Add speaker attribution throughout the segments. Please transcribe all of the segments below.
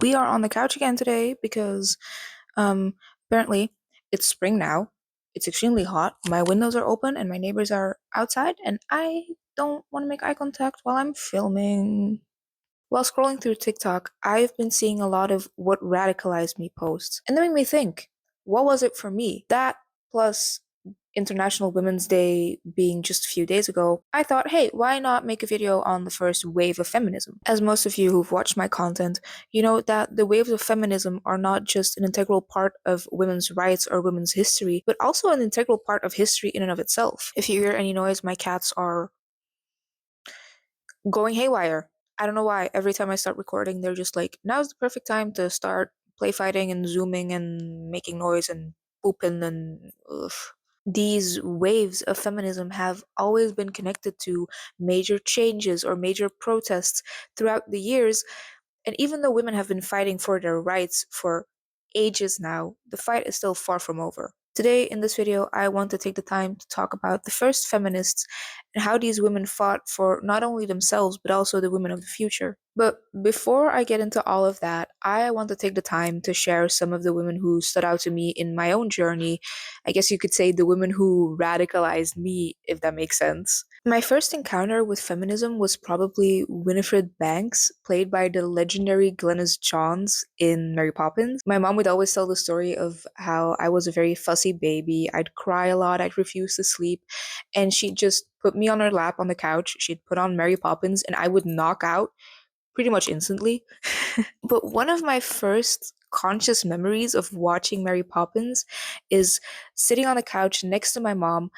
Speaker 1: We are on the couch again today because um apparently it's spring now. It's extremely hot. My windows are open and my neighbors are outside and I don't want to make eye contact while I'm filming. While scrolling through TikTok, I've been seeing a lot of what radicalized me posts. And that made me think, what was it for me? That plus International Women's Day being just a few days ago, I thought, hey, why not make a video on the first wave of feminism? As most of you who've watched my content, you know that the waves of feminism are not just an integral part of women's rights or women's history, but also an integral part of history in and of itself. If you hear any noise, my cats are going haywire. I don't know why. Every time I start recording, they're just like, now's the perfect time to start play fighting and zooming and making noise and pooping and ugh. These waves of feminism have always been connected to major changes or major protests throughout the years. And even though women have been fighting for their rights for ages now, the fight is still far from over. Today, in this video, I want to take the time to talk about the first feminists and how these women fought for not only themselves, but also the women of the future. But before I get into all of that, I want to take the time to share some of the women who stood out to me in my own journey. I guess you could say the women who radicalized me, if that makes sense. My first encounter with feminism was probably Winifred Banks, played by the legendary Glenys Johns in Mary Poppins. My mom would always tell the story of how I was a very fussy baby. I'd cry a lot, I'd refuse to sleep, and she'd just put me on her lap on the couch. She'd put on Mary Poppins, and I would knock out pretty much instantly. But one of my first conscious memories of watching Mary Poppins is sitting on the couch next to my mom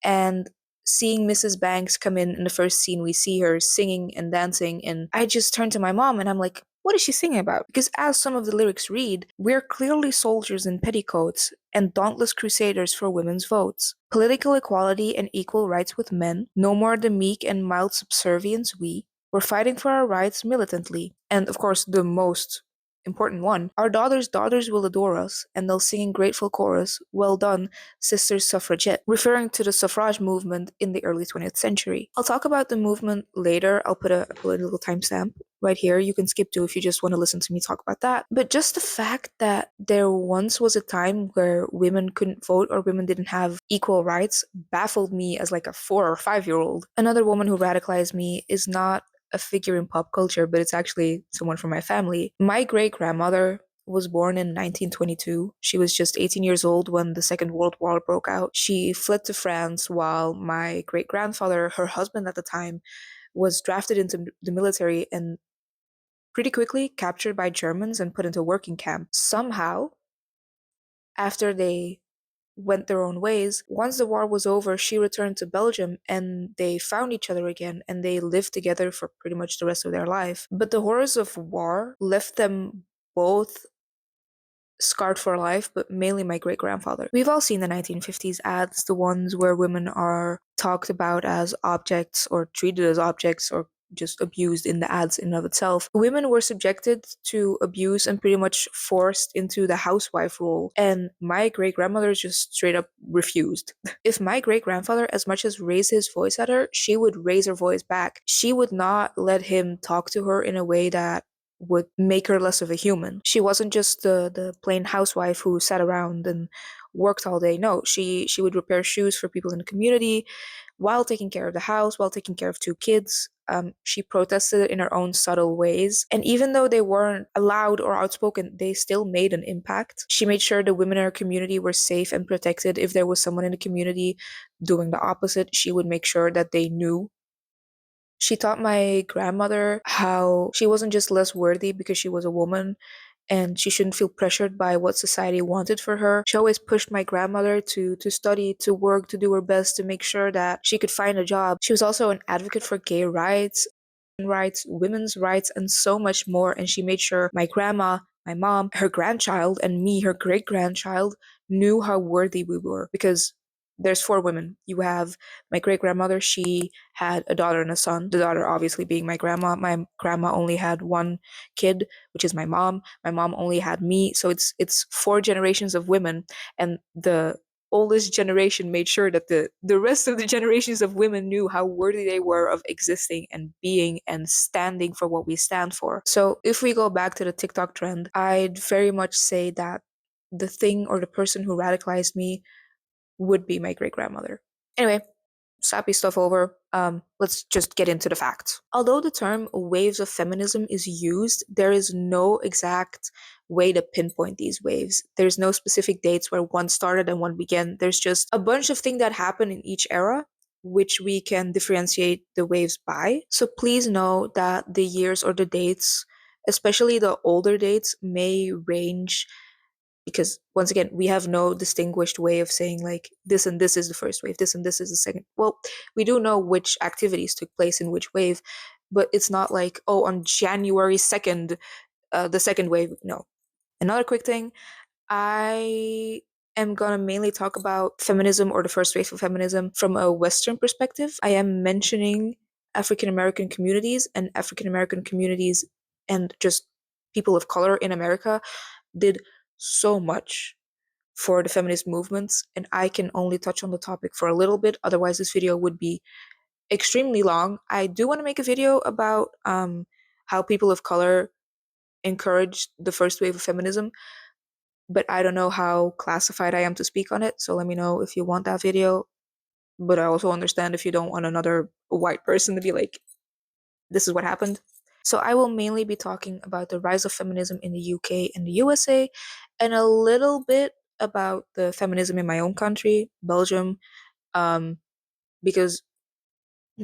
Speaker 1: and seeing Mrs. Banks come in the first scene. We see her singing and dancing, and I just turn to my mom and I'm like, what is she singing about? Because as some of the lyrics read, we're clearly soldiers in petticoats and dauntless crusaders for women's votes. Political equality and equal rights with men, no more the meek and mild subservience we. We're fighting for our rights militantly. And of course, the most important one, our daughters will adore us, and they'll sing in grateful chorus, well done, sisters suffragette, referring to the suffrage movement in the early 20th century. I'll talk about the movement later. I'll put a little timestamp right here. You can skip to if you just want to listen to me talk about that. But just the fact that there once was a time where women couldn't vote or women didn't have equal rights baffled me as like a 4 or 5 year old. Another woman who radicalized me is not a figure in pop culture, but it's actually someone from my family. My great grandmother was born in 1922. She was just 18 years old when the Second World War broke out. She fled to France while my great grandfather, her husband at the time, was drafted into the military and pretty quickly captured by Germans and put into working camp. Somehow, after they went their own ways. Once the war was over, she returned to Belgium and they found each other again and they lived together for pretty much the rest of their life. But the horrors of war left them both scarred for life, but mainly my great grandfather. We've all seen the 1950s ads, the ones where women are talked about as objects or treated as objects or just abused in the ads in and of itself. Women were subjected to abuse and pretty much forced into the housewife role, and my great grandmother just straight up refused. If my great grandfather as much as raised his voice at her, she would raise her voice back. She would not let him talk to her in a way that would make her less of a human. She wasn't just the plain housewife who sat around and worked all day. No, she would repair shoes for people in the community while taking care of the house, while taking care of two kids. She protested in her own subtle ways. And even though they weren't loud or outspoken, they still made an impact. She made sure the women in her community were safe and protected. If there was someone in the community doing the opposite, she would make sure that they knew. She taught my grandmother how she wasn't just less worthy because she was a woman and she shouldn't feel pressured by what society wanted for her. She always pushed my grandmother to study, to work, to do her best to make sure that she could find a job. She was also an advocate for gay rights, women's rights, and so much more. And she made sure my grandma, my mom, her grandchild, and me, her great grandchild, knew how worthy we were because there's four women. You have my great grandmother, she had a daughter and a son. The daughter obviously being my grandma. My grandma only had one kid, which is my mom. My mom only had me. So it's four generations of women. And the oldest generation made sure that the rest of the generations of women knew how worthy they were of existing and being and standing for what we stand for. So if we go back to the TikTok trend, I'd very much say that the thing or the person who radicalized me would be my great grandmother. Anyway, sappy stuff over. Let's just get into the facts. Although the term waves of feminism is used, there is no exact way to pinpoint these waves. There's no specific dates where one started and one began. There's just a bunch of things that happen in each era, which we can differentiate the waves by. So please know that the years or the dates, especially the older dates, may range because once again we have no distinguished way of saying like this and this is the first wave, this and this is the second. Well, we do know which activities took place in which wave, but it's not like, oh, on January 2nd the second wave. No. Another quick thing, I am gonna mainly talk about feminism or the first wave of feminism from a Western perspective. I am mentioning African American communities, and African American communities and just people of color in America did so much for the feminist movements, and I can only touch on the topic for a little bit. Otherwise, this video would be extremely long. I do want to make a video about how people of color encouraged the first wave of feminism, but I don't know how classified I am to speak on it. So let me know if you want that video. But I also understand if you don't want another white person to be like, this is what happened. So I will mainly be talking about the rise of feminism in the UK and the USA, and a little bit about the feminism in my own country, Belgium, because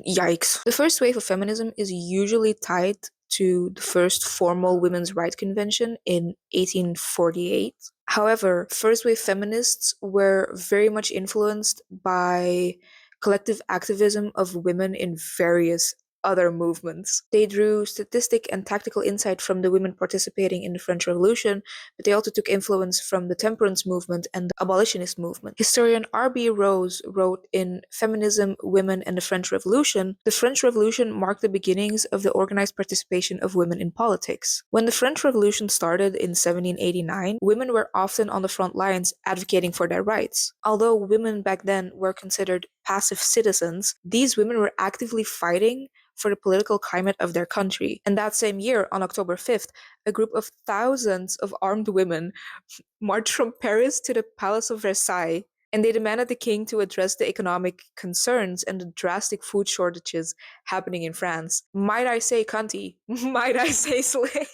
Speaker 1: yikes. The first wave of feminism is usually tied to the first formal women's rights convention in 1848. However, first wave feminists were very much influenced by collective activism of women in various other movements. They drew statistic and tactical insight from the women participating in the French Revolution, but they also took influence from the Temperance movement and the Abolitionist movement. Historian R.B. Rose wrote in Feminism, Women, and the French Revolution, the French Revolution marked the beginnings of the organized participation of women in politics. When the French Revolution started in 1789, women were often on the front lines advocating for their rights. Although women back then were considered passive citizens, these women were actively fighting for the political climate of their country. And that same year, on October 5th, a group of thousands of armed women marched from Paris to the Palace of Versailles, and they demanded the king to address the economic concerns and the drastic food shortages happening in France. Might I say cunty? Might I say slay?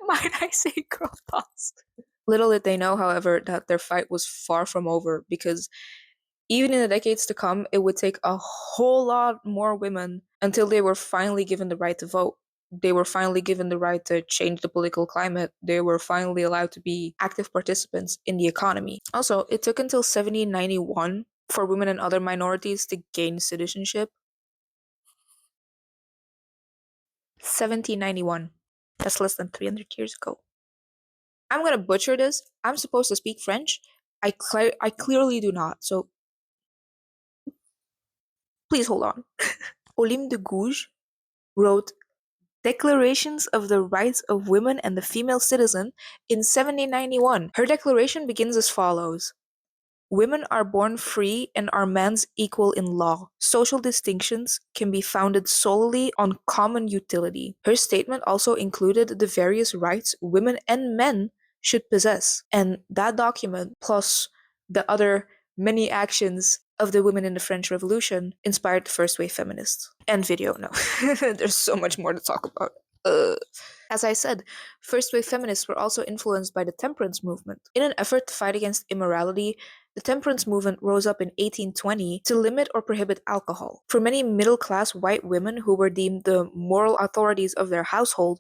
Speaker 1: Might I say girl boss? Little did they know, however, that their fight was far from over, because even in the decades to come, it would take a whole lot more women until they were finally given the right to vote. They were finally given the right to change the political climate. They were finally allowed to be active participants in the economy. Also, it took until 1791 for women and other minorities to gain citizenship. 1791. That's less than 300 years ago. I'm gonna butcher this. I'm supposed to speak French. I clearly do not, so please hold on. Olympe de Gouges wrote Declarations of the Rights of Women and the Female Citizen in 1791. Her declaration begins as follows. Women are born free and are man's equal in law. Social distinctions can be founded solely on common utility. Her statement also included the various rights women and men should possess. And that document, plus the other many actions of the women in the French Revolution, inspired the first wave feminists. End video, no. There's so much more to talk about. As I said, first wave feminists were also influenced by the temperance movement. In an effort to fight against immorality, the temperance movement rose up in 1820 to limit or prohibit alcohol. For many middle class white women who were deemed the moral authorities of their household,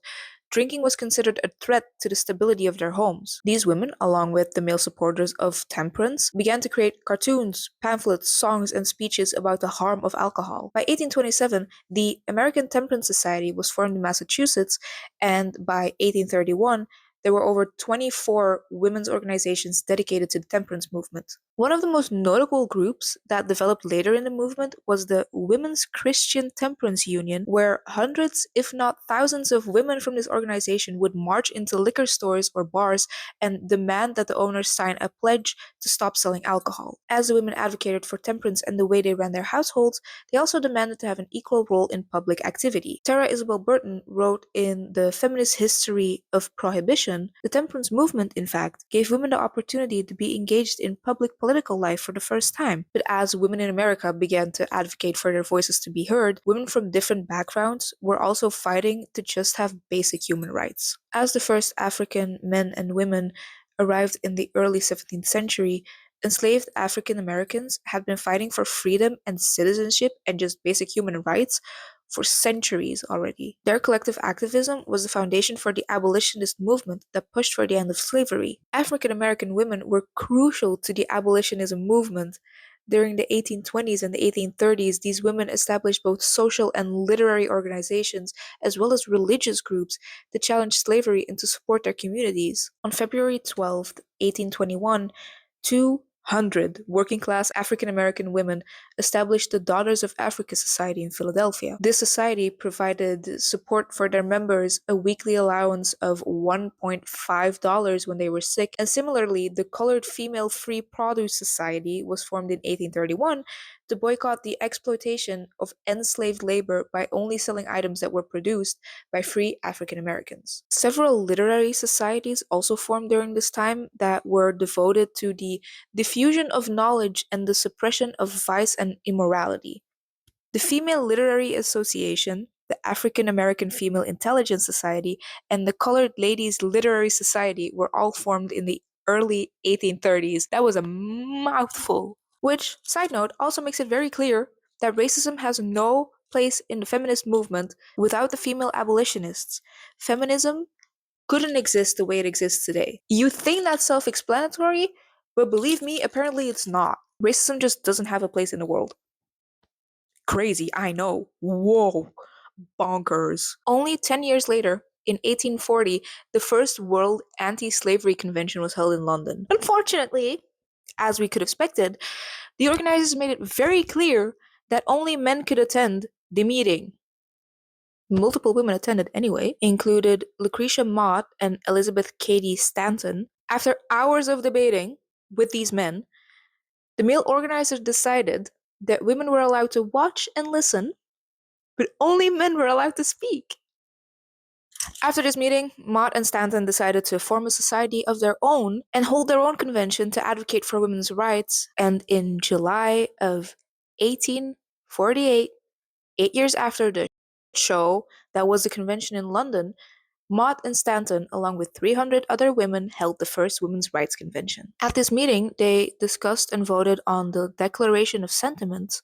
Speaker 1: drinking was considered a threat to the stability of their homes. These women, along with the male supporters of temperance, began to create cartoons, pamphlets, songs, and speeches about the harm of alcohol. By 1827, the American Temperance Society was formed in Massachusetts, and by 1831, there were over 24 women's organizations dedicated to the temperance movement. One of the most notable groups that developed later in the movement was the Women's Christian Temperance Union, where hundreds, if not thousands, of women from this organization would march into liquor stores or bars and demand that the owners sign a pledge to stop selling alcohol. As the women advocated for temperance and the way they ran their households, they also demanded to have an equal role in public activity. Tara Isabel Burton wrote in The Feminist History of Prohibition, the temperance movement, in fact, gave women the opportunity to be engaged in public political life for the first time. But as women in America began to advocate for their voices to be heard, women from different backgrounds were also fighting to just have basic human rights. As the first African men and women arrived in the early 17th century, enslaved African Americans had been fighting for freedom and citizenship and just basic human rights for centuries already. Their collective activism was the foundation for the abolitionist movement that pushed for the end of slavery. African American women were crucial to the abolitionism movement. During the 1820s and the 1830s, these women established both social and literary organizations, as well as religious groups, to challenge slavery and to support their communities. On February 12th, 1821, 200 working class African American women established the Daughters of Africa Society in Philadelphia. This society provided support for their members a weekly allowance of $1.5 when they were sick, and similarly, the Colored Female Free Produce Society was formed in 1831 to boycott the exploitation of enslaved labor by only selling items that were produced by free African Americans. Several literary societies also formed during this time that were devoted to the diffusion of knowledge and the suppression of vice and immorality. The Female Literary Association, the African American Female Intelligence Society, and the Colored Ladies Literary Society were all formed in the early 1830s. That was a mouthful. Which, side note, also makes it very clear that racism has no place in the feminist movement without the female abolitionists. Feminism couldn't exist the way it exists today. You think that's self explanatory, but believe me, apparently it's not. Racism just doesn't have a place in the world. Crazy, I know. Whoa, bonkers. Only 10 years later, in 1840, the first World Anti Slavery Convention was held in London. Unfortunately, as we could have expected, the organizers made it very clear that only men could attend the meeting. Multiple women attended anyway, included Lucretia Mott and Elizabeth Cady Stanton. After hours of debating with these men, the male organizers decided that women were allowed to watch and listen, but only men were allowed to speak. After this meeting, Mott and Stanton decided to form a society of their own and hold their own convention to advocate for women's rights. And in July of 1848, 8 years after the show that was the convention in London, Mott and Stanton, along with 300 other women, held the first women's rights convention. At this meeting, they discussed and voted on the Declaration of Sentiments,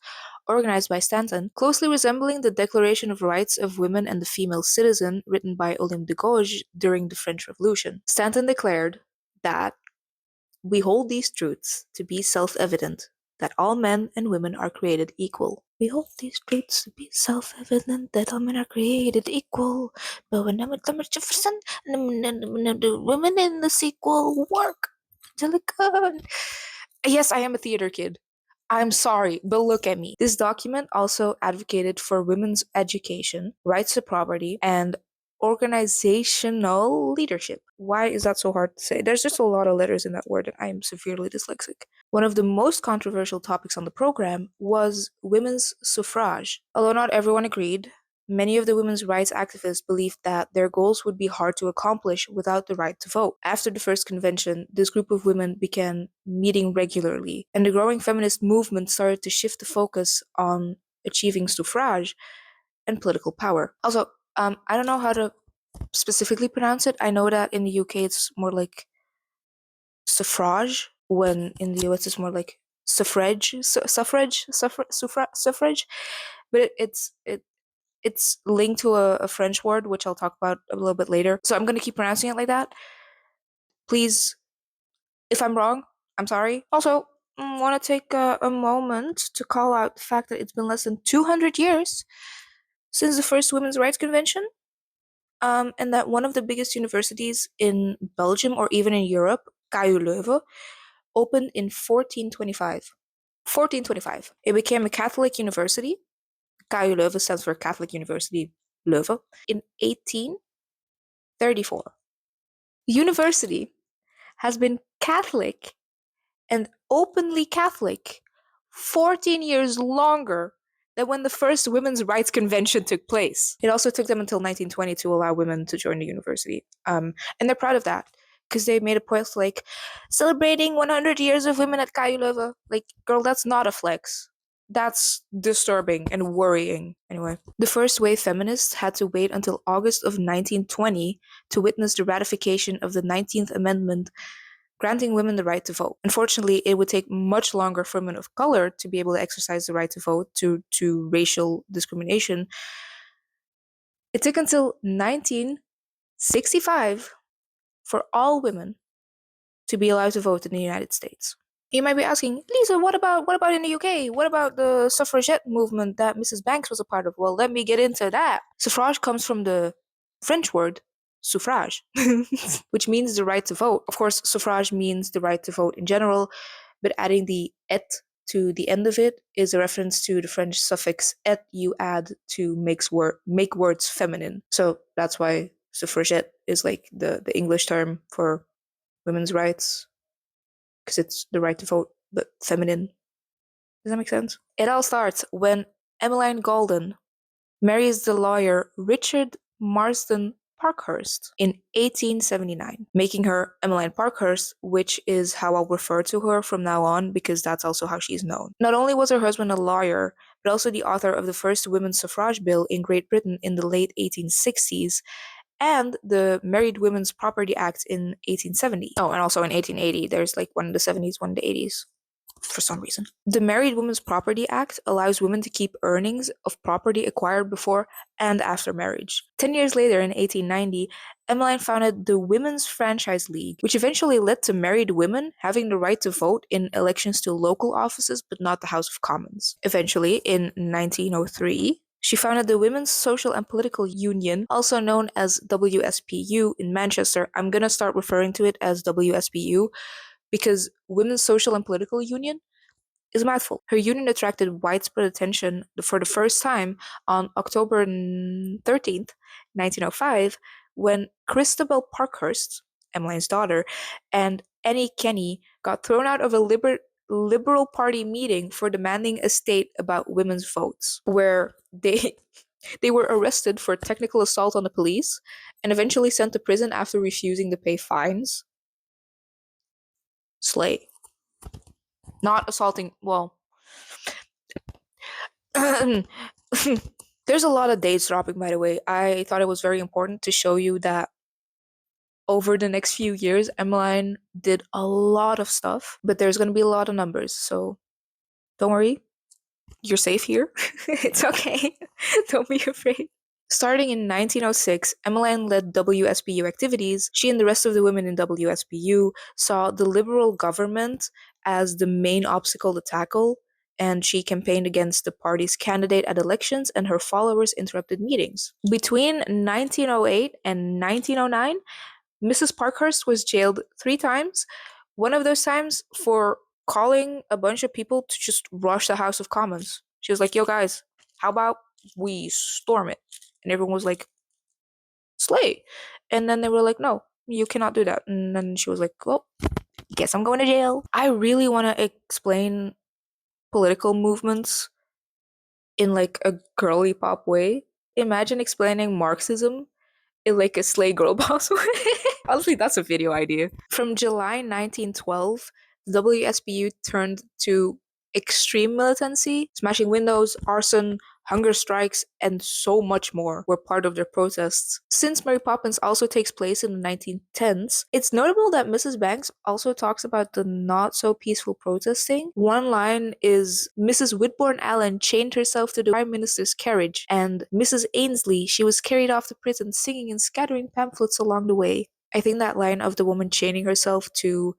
Speaker 1: organized by Stanton, closely resembling the Declaration of Rights of Women and the Female Citizen written by Olympe de Gouges during the French Revolution. Stanton declared that we hold these truths to be self-evident, that all men and women are created equal. We hold these truths to be self-evident, that all men are created equal. But when Thomas Jefferson and the women in the sequel work. Angelica. Yes, I am a theater kid. I'm sorry, but look at me. This document also advocated for women's education, rights to property, and organizational leadership. Why is that so hard to say? There's just a lot of letters in that word, and I am severely dyslexic. One of the most controversial topics on the program was women's suffrage. Although not everyone agreed, many of the women's rights activists believed that their goals would be hard to accomplish without the right to vote. After the first convention, this group of women began meeting regularly, and the growing feminist movement started to shift the focus on achieving suffrage and political power. Also, I don't know how to specifically pronounce it. I know that in the UK it's more like suffrage, when in the US it's more like suffrage. But it's linked to a French word, which I'll talk about a little bit later. So I'm going to keep pronouncing it like that. Please, if I'm wrong, I'm sorry. Also, I want to take a moment to call out the fact that it's been less than 200 years since the first Women's Rights Convention. and that one of the biggest universities in Belgium or even in Europe, KU Leuven, opened in 1425. 1425. It became a Catholic university. KU Leuven stands for Catholic University Leuven in 1834. The university has been Catholic and openly Catholic 14 years longer than when the first women's rights convention took place. It also took them until 1920 to allow women to join the university. And they're proud of that because they made a point like celebrating 100 years of women at KU Leuven. Like, girl, that's not a flex. That's disturbing and worrying. Anyway, the first wave feminists had to wait until August of 1920 to witness the ratification of the 19th Amendment granting women the right to vote. Unfortunately, it would take much longer for women of color to be able to exercise the right to vote due to racial discrimination. It took until 1965 for all women to be allowed to vote in the United States. You might be asking, Lisa, what about in the UK? What about the suffragette movement that Mrs. Banks was a part of? Well, let me get into that. Suffrage comes from the French word suffrage, which means the right to vote. Of course, suffrage means the right to vote in general, but adding the et to the end of it is a reference to the French suffix et you add to make words feminine. So that's why suffragette is like the English term for women's rights, because it's the right to vote, but feminine. Does that make sense? It all starts when Emmeline Golden marries the lawyer Richard Marsden Parkhurst in 1879, making her Emmeline Parkhurst, which is how I'll refer to her from now on because that's also how she's known. Not only was her husband a lawyer, but also the author of the first women's suffrage bill in Great Britain in the late 1860s and the Married Women's Property Act in 1870. Oh, and also in 1880, there's like one in the 70s, one in the 80s for some reason. The Married Women's Property Act allows women to keep earnings of property acquired before and after marriage. 10 years later, in 1890, Emmeline founded the Women's Franchise League, which eventually led to married women having the right to vote in elections to local offices but not the House of Commons. Eventually, in 1903, she founded the Women's Social and Political Union, also known as WSPU, in Manchester. I'm gonna start referring to it as WSPU because Women's Social and Political Union is a mouthful. Her union attracted widespread attention for the first time on October 13th, 1905, when Christabel Parkhurst, Emmeline's daughter, and Annie Kenney got thrown out of a Liberal Party meeting for demanding a state about women's votes, where they were arrested for technical assault on the police and eventually sent to prison after refusing to pay fines. Slay. Not assaulting, well, there's a lot of dates dropping, by the way. I thought it was very important to show you that over the next few years, Emmeline did a lot of stuff, but there's going to be a lot of numbers, so don't worry. You're safe here. It's okay. Don't be afraid. Starting in 1906, Emmeline led WSPU activities. She and the rest of the women in WSPU saw the Liberal government as the main obstacle to tackle, and she campaigned against the party's candidate at elections, and her followers interrupted meetings. Between 1908 and 1909, Mrs. Parkhurst was jailed 3 times, one of those times for calling a bunch of people to just rush the House of Commons. She was like, yo, guys, how about we storm it? And everyone was like, slay. And then they were like, no, you cannot do that. And then she was like, well, guess I'm going to jail. I really want to explain political movements in like a girly pop way. Imagine explaining Marxism in like a slay girl boss way. Honestly, that's a video idea. From July 1912, WSPU turned to extreme militancy, smashing windows, arson, hunger strikes, and so much more were part of their protests. Since Mary Poppins also takes place in the 1910s, it's notable that Mrs. Banks also talks about the not so peaceful protesting. One line is Mrs. Whitbourne Allen chained herself to the Prime Minister's carriage, and Mrs. Ainsley, she was carried off to prison singing and scattering pamphlets along the way. I think that line of the woman chaining herself to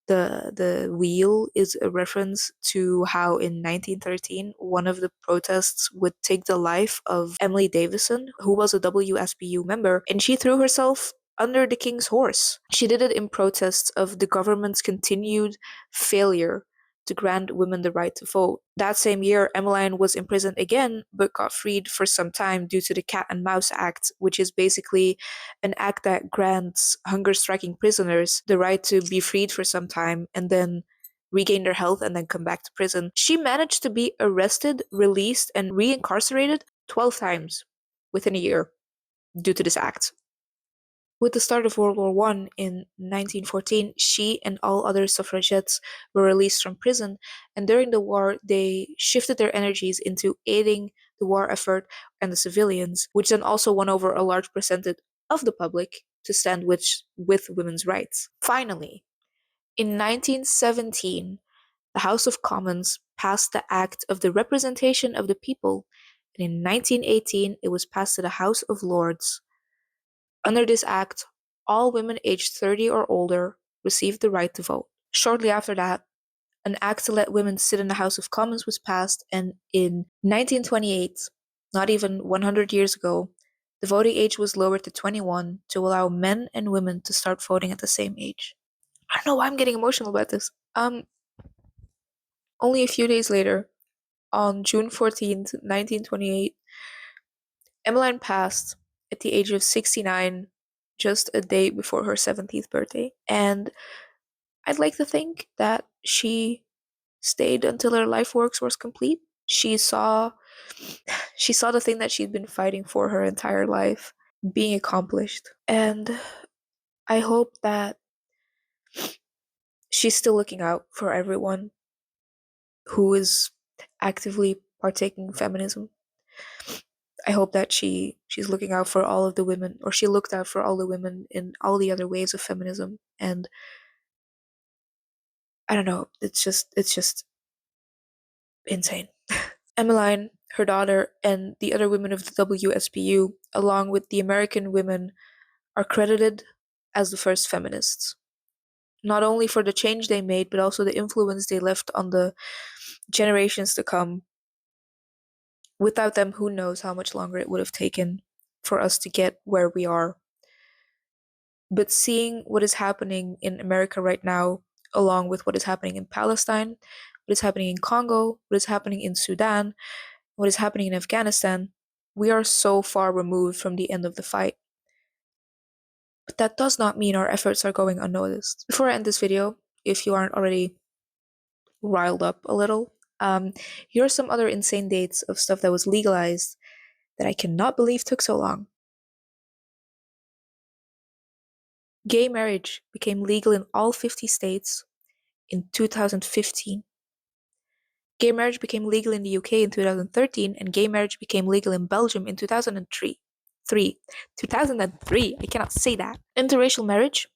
Speaker 1: The wheel is a reference to how in 1913 one of the protests would take the life of Emily Davison, who was a WSPU member, and she threw herself under the king's horse. She did it in protest of the government's continued failure to grant women the right to vote. That same year, Emmeline was imprisoned again, but got freed for some time due to the Cat and Mouse Act, which is basically an act that grants hunger striking prisoners the right to be freed for some time and then regain their health and then come back to prison. She managed to be arrested, released, and reincarcerated 12 times within a year due to this act. With the start of World War I in 1914, she and all other suffragettes were released from prison, and during the war, they shifted their energies into aiding the war effort and the civilians, which then also won over a large percentage of the public to stand with women's rights. Finally, in 1917, the House of Commons passed the Act of the Representation of the People, and in 1918, it was passed to the House of Lords. Under this act, all women aged 30 or older received the right to vote. Shortly after that, an act to let women sit in the House of Commons was passed, and in 1928, not even 100 years ago, the voting age was lowered to 21 to allow men and women to start voting at the same age. I don't know why I'm getting emotional about this. Only a few days later, on June 14th, 1928, Emmeline passed at the age of 69, just a day before her 17th birthday. And I'd like to think that she stayed until her life work was complete. She saw the thing that she'd been fighting for her entire life being accomplished. And I hope that she's still looking out for everyone who is actively partaking in feminism. I hope that she's looking out for all of the women, or she looked out for all the women in all the other waves of feminism. And I don't know, it's just insane. Emmeline, her daughter, and the other women of the WSPU, along with the American women, are credited as the first feminists. Not only for the change they made, but also the influence they left on the generations to come. Without them, who knows how much longer it would have taken for us to get where we are. But seeing what is happening in America right now, along with what is happening in Palestine, what is happening in Congo, what is happening in Sudan, what is happening in Afghanistan, we are so far removed from the end of the fight. But that does not mean our efforts are going unnoticed. Before I end this video, if you aren't already riled up a little, here are some other insane dates of stuff that was legalized that I cannot believe took so long. Gay marriage became legal in all 50 states in 2015. Gay marriage became legal in the UK in 2013, and gay marriage became legal in Belgium in 2003. 2003, I cannot say that. Interracial marriage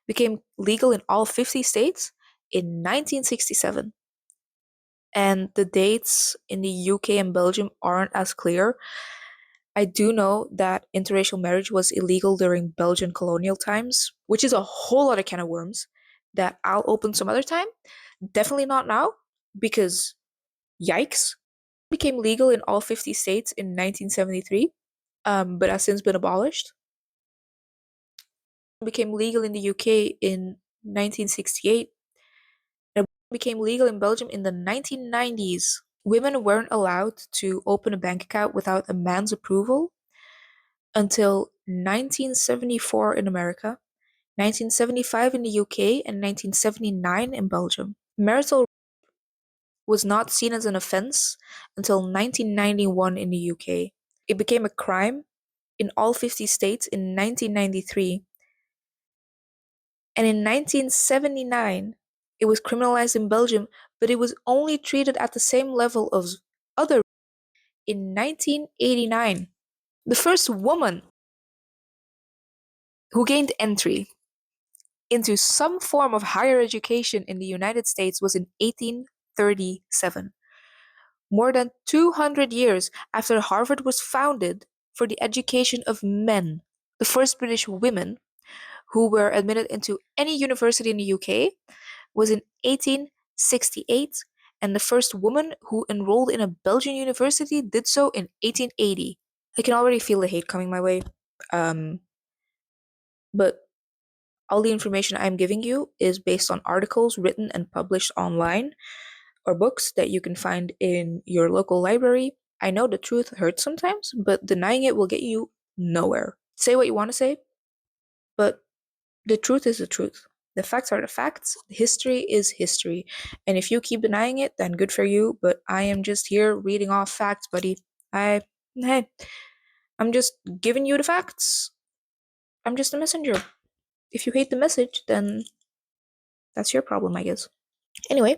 Speaker 1: became legal in all 50 states in 1967. And the dates in the UK and Belgium aren't as clear. I do know that interracial marriage was illegal during Belgian colonial times, which is a whole lot of can of worms that I'll open some other time. Definitely not now, because yikes. Became legal in all 50 states in 1973, but has since been abolished. Became legal in the UK in 1968. And became legal in Belgium in the 1990s. Women weren't allowed to open a bank account without a man's approval until 1974 in America, 1975 in the UK, and 1979 in Belgium. Marital was not seen as an offense until 1991 in the UK. It became a crime in all 50 states in 1993. And in 1979, it was criminalized in Belgium, but it was only treated at the same level of other in 1989. The first woman who gained entry into some form of higher education in the United States was in 1837. More than 200 years after Harvard was founded for the education of men. The first British women who were admitted into any university in the UK was in 1868, and the first woman who enrolled in a Belgian university did so in 1880. I can already feel the hate coming my way. Um, but all the information I'm giving you is based on articles written and published online or books that you can find in your local library. I know the truth hurts sometimes, but denying it will get you nowhere. Say what you want to say, but the truth is the truth. The facts are the facts. History is history. And if you keep denying it, then good for you. But I am just here reading off facts, buddy. Hey, I'm just giving you the facts. I'm just a messenger. If you hate the message, then that's your problem, I guess. Anyway,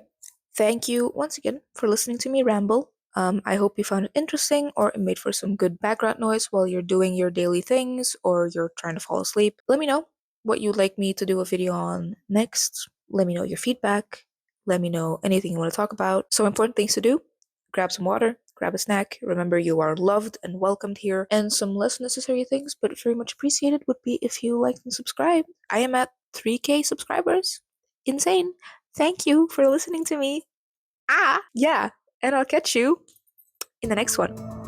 Speaker 1: thank you once again for listening to me ramble. I hope you found it interesting or it made for some good background noise while you're doing your daily things or you're trying to fall asleep. Let me know what you'd like me to do a video on next. Let me know your feedback. Let me know anything you want to talk about. Some important things to do: grab some water, grab a snack. Remember, you are loved and welcomed here. And some less necessary things, but very much appreciated, would be if you liked and subscribed. I am at 3K subscribers. Insane. Thank you for listening to me. Yeah. And I'll catch you in the next one.